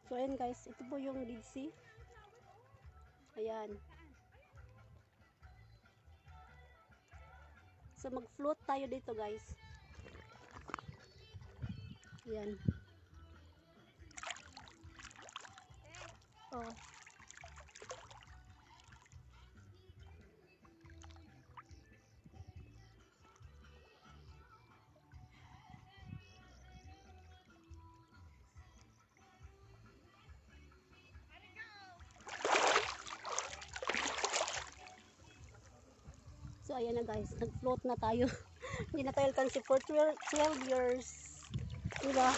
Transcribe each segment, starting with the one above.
So ayan guys, ito po yung Dead Sea. Ayan. So mag-float tayo dito guys. Ayan. Oh. So ayan na guys, nag-float na tayo. Hindi na tayo alkansi for 12 years. Diba?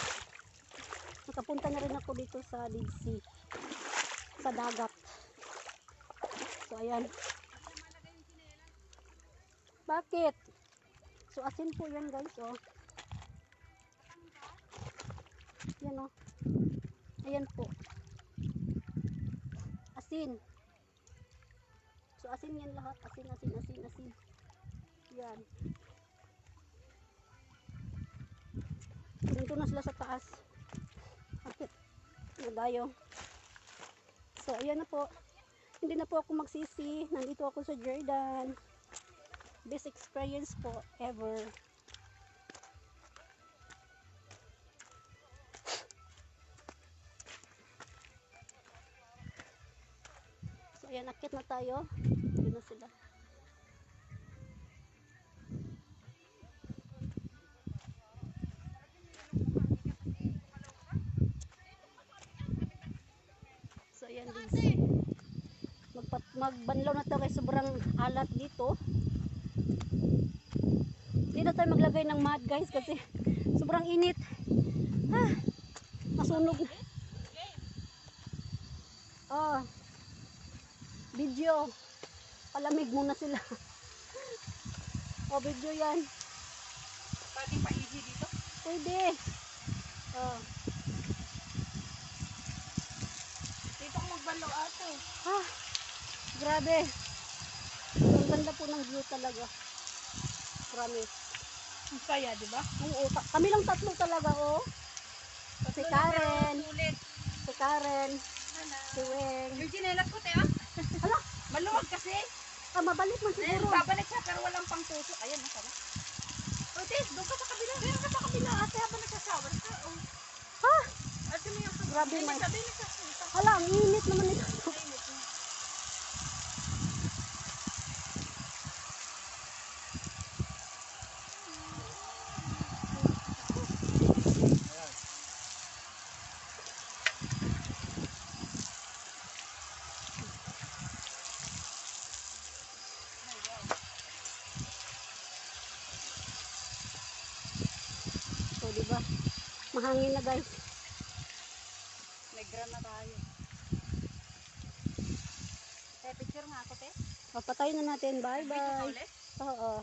Nakapunta na rin ako dito sa Dead Sea. Sa dagat. So ayan. Bakit? So asin po yan guys, oh. Yan oh. Ayan po. Asin. So asin yan lahat. Asin. Yan. Dito na sila sa taas. Akit. Nadayo. So ayan na po. Hindi na po ako magsisi. Nandito ako sa Jordan. Best experience po ever. So ayan, akit na tayo. Yun na sila. So ayan din. Magbanlaw na tayo kay sobrang alat dito. Hindi na tayo maglagay ng mud guys kasi sobrang init. Masunog. Oh. Video. Palamig muna sila. Oh, video yan. Pwede pa easy dito? Pwede. Oh. Dito ako magbanlaw ate. Grabe. Ang ganda po ng view talaga. Promise. Ang saya, di ba? Oo, kami lang tatlo talaga, oh. Si Karen. Si Karen. Si Weng. Yung ginelas ko, te, ah. Hala, Maluwag kasi. mabalik man siguro. Babalik siya pero walang pang tuso. Ayan, nasama. O, te, doon ka sa kabila. Doon ka sa kabila, ate, habang nagsasawan ka. Oh. Ha? Ate, may yung Grabe man. sabi nagsasawan. Hala, ang init naman ito. So, diba? Mahangin na guys. Nag-run na tayo. Te, picture nga ako, te. Papatayin na natin. Bye-bye. Ulit? Oo.